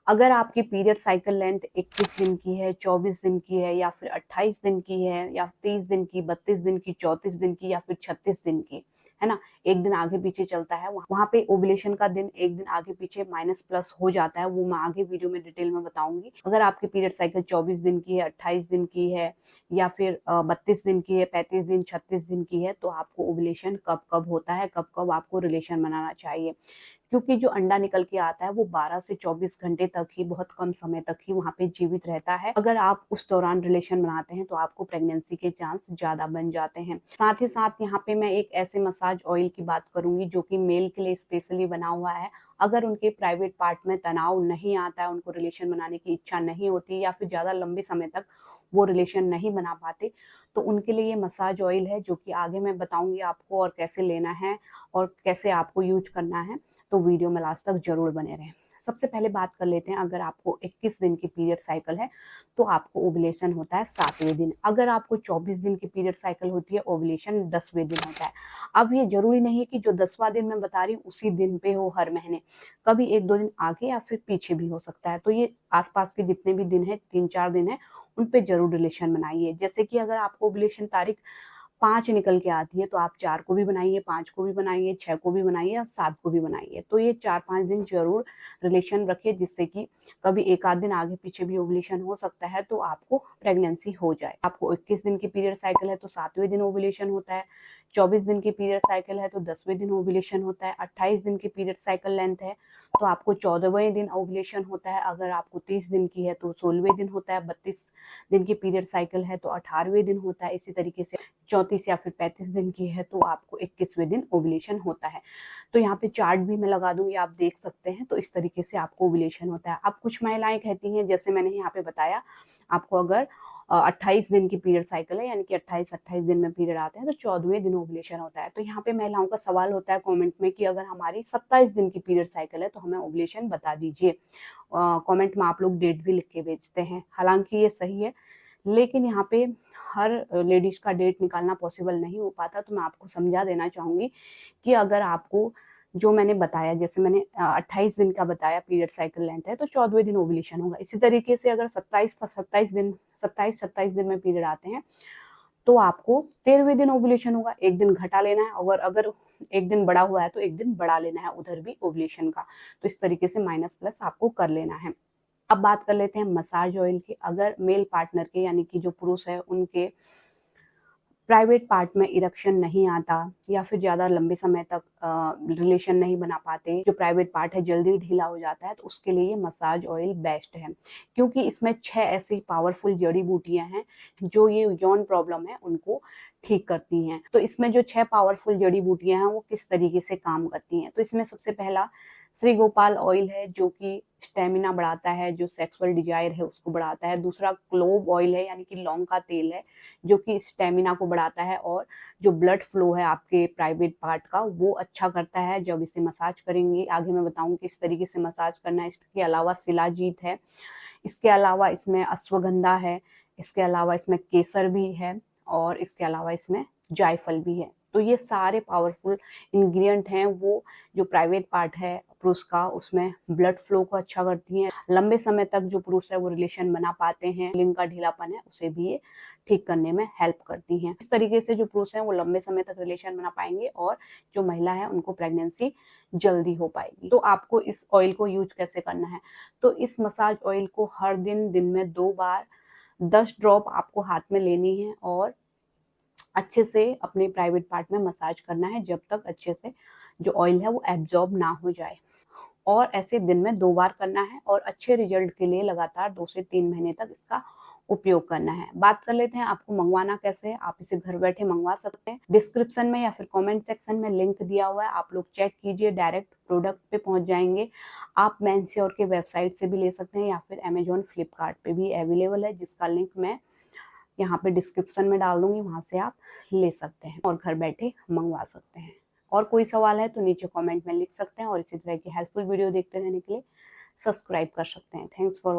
अगर आपकी period cycle length 21 दिन की है, 24 दिन की है या फिर 28 दिन की है या 30 दिन की, 32 दिन की, 34 दिन की या फिर 36 दिन की, है ना? एक दिन आगे पीछे चलता है, वहाँ पे ओव्यूलेशन का दिन एक दिन आगे पीछे माइनस प्लस हो जाता है, वो मैं आगे वीडियो में डिटेल में बताऊंगी। अगर आपकी पीरियड साइकिल 24 दिन की है, 28 दिन की है या फिर 32 दिन की है, 35 दिन, 36 दिन की है, तो आपको ओव्यूलेशन कब कब होता है, कब कब आपको रिलेशन बनाना चाहिए, क्योंकि जो अंडा निकल के आता है वो 12 से 24 घंटे तक ही, बहुत कम समय तक ही वहाँ पे जीवित रहता है। अगर आप उस दौरान रिलेशन बनाते हैं तो आपको प्रेगनेंसी के चांस ज्यादा बन जाते हैं। साथ ही साथ यहाँ पे मैं एक ऐसे मसाज ऑयल की बात करूंगी जो कि मेल के लिए स्पेशली बना हुआ है। अगर उनके प्राइवेट पार्ट में तनाव नहीं आता है, उनको रिलेशन बनाने की इच्छा नहीं होती या फिर ज्यादा लंबे समय तक वो रिलेशन नहीं बना पाते, तो उनके लिए ये मसाज ऑयल है जो कि आगे मैं बताऊंगी आपको और कैसे लेना है और कैसे आपको यूज करना है। तो वीडियो में लास्ट तक जरूर बने रहें। सबसे पहले बात कर लेते हैं, अगर आपको 21 दिन की पीरियड साइकिल है तो आपको ओवुलेशन होता है 7वें दिन। अगर आपको 24 दिन की पीरियड साइकिल होती है, ओवुलेशन 10वें दिन होता है। अब ये जरूरी नहीं है कि जो 10वां दिन मैं बता रही हूँ उसी दिन पे हो हर महीने, कभी 1-2 दिन आगे या फिर पीछे भी हो सकता है। तो ये आसपास के जितने भी दिन है, 3-4 दिन है, उन पे जरूर रिलेशन बनाइए। जैसे कि अगर आपको ओवुलेशन तारीख 5 निकल के आती है तो आप 4 को भी बनाइए, 5 को भी बनाइए, 6 को भी बनाइए और 7 को भी बनाइए। तो ये 4-5 दिन जरूर रिलेशन रखिए, जिससे कि कभी एक आध दिन आगे पीछे भी ओवुलेशन हो सकता है तो आपको प्रेगनेंसी हो जाए। आपको 21 दिन की पीरियड साइकिल है तो 7वें दिन ओवुलेशन होता है, 24 दिन की पीरियड साइकिल है तो 10वें दिन ओवुलेशन होता है, 28 दिन की पीरियड साइकिल लेंथ है तो आपको 14वें दिन ओवुलेशन होता है, अगर आपको 30 दिन की है तो 16वें दिन होता है, 32 दिन की पीरियड साइकिल है तो 18वें दिन होता है। इसी तरीके से 34 या फिर 35 दिन की है तो आपको 21वें दिन ओवुलेशन होता है। तो यहाँ पे चार्ट भी मैं लगा दूंगी, आप देख सकते हैं। तो इस तरीके से आपको ओवुलेशन होता है। अब कुछ महिलाएं कहती हैं, जैसे मैंने यहाँ पे बताया आपको, अगर 28 दिन की पीरियड साइकिल है, यानी कि 28 दिन में पीरियड आते हैं तो 14वें दिन ओवुलेशन होता है। तो यहाँ पे महिलाओं का सवाल होता है कमेंट में कि अगर हमारी 27 दिन की पीरियड साइकिल है तो हमें ओवुलेशन बता दीजिए। कमेंट में आप लोग डेट भी लिख के भेजते हैं, हालांकि ये सही है, लेकिन यहाँ पे हर लेडीज का डेट निकालना पॉसिबल नहीं हो पाता। तो मैं आपको समझा देना चाहूंगी कि अगर आपको जो मैंने बताया, जैसे मैंने 28 दिन का बताया पीरियड साइकिल लेंथ है तो 14वें दिन ओवुलेशन होगा। इसी तरीके से अगर 27 दिन में पीरियड आते हैं तो आपको 13वें दिन ओवुलेशन होगा। एक दिन घटा लेना है, और अगर एक दिन बड़ा हुआ है तो एक दिन बढ़ा लेना है उधर भी ओवुलेशन का। तो इस तरीके से माइनस प्लस आपको कर लेना है। अब बात कर लेते हैं मसाज ऑयल की। अगर मेल पार्टनर के, यानी कि जो पुरुष है, उनके प्राइवेट पार्ट में इरेक्शन नहीं आता या फिर ज्यादा लंबे समय तक रिलेशन नहीं बना पाते, जो प्राइवेट पार्ट है जल्दी ढीला हो जाता है, तो उसके लिए मसाज ऑयल बेस्ट है, क्योंकि इसमें 6 ऐसी पावरफुल जड़ी बूटियां हैं जो ये यौन प्रॉब्लम है उनको ठीक करती हैं। तो इसमें जो 6 पावरफुल जड़ी बूटियां हैं वो किस तरीके से काम करती हैं, तो इसमें सबसे पहला श्री गोपाल ऑयल है जो कि स्टेमिना बढ़ाता है, जो सेक्सुअल डिजायर है उसको बढ़ाता है। दूसरा क्लोव ऑयल है, यानी कि लौंग का तेल है, जो कि स्टेमिना को बढ़ाता है और जो ब्लड फ्लो है आपके प्राइवेट पार्ट का वो अच्छा करता है जब इसे मसाज करेंगे। आगे मैं बताऊंगी किस तरीके से मसाज करना है। इसके अलावा शिलाजीत है, इसके अलावा इसमें अश्वगंधा है, इसके अलावा इसमें केसर भी है और इसके अलावा इसमें जायफल भी है। तो ये सारे पावरफुल इंग्रेडिएंट हैं वो जो प्राइवेट पार्ट है पुरुष का उसमें ब्लड फ्लो को अच्छा करती हैं। लंबे समय तक जो पुरुष है वो रिलेशन बना पाते हैं, लिंग का ढीलापन है उसे भी ये ठीक करने में हेल्प करती हैं। इस तरीके से जो पुरुष है वो लंबे समय तक रिलेशन बना पाएंगे और जो महिला है उनको प्रेगनेंसी जल्दी हो पाएगी। तो आपको इस ऑयल को यूज कैसे करना है, तो इस मसाज ऑयल को हर दिन में 2 बार 10 ड्रॉप आपको हाथ में लेनी है और अच्छे से अपने प्राइवेट पार्ट में मसाज करना है जब तक अच्छे से जो ऑयल है वो एब्जॉर्ब ना हो जाए। और ऐसे दिन में 2 बार करना है और अच्छे रिजल्ट के लिए लगातार 2 से 3 महीने तक इसका उपयोग करना है। बात कर लेते हैं आपको मंगवाना कैसे है। आप इसे घर बैठे मंगवा सकते हैं, डिस्क्रिप्शन में या फिर कमेंट सेक्शन में लिंक दिया हुआ है, आप लोग चेक कीजिए, डायरेक्ट प्रोडक्ट पे पहुंच जाएंगे। आप मेंश्योर के वेबसाइट से भी ले सकते हैं या फिर अमेजोन फ्लिपकार्ट पे भी अवेलेबल है, जिसका लिंक मैं यहाँ पे डिस्क्रिप्शन में डाल दूंगी, वहां से आप ले सकते हैं और घर बैठे मंगवा सकते हैं। और कोई सवाल है तो नीचे कमेंट में लिख सकते हैं और इसी तरह की हेल्पफुल वीडियो देखते रहने के लिए सब्सक्राइब कर सकते हैं। Thanks for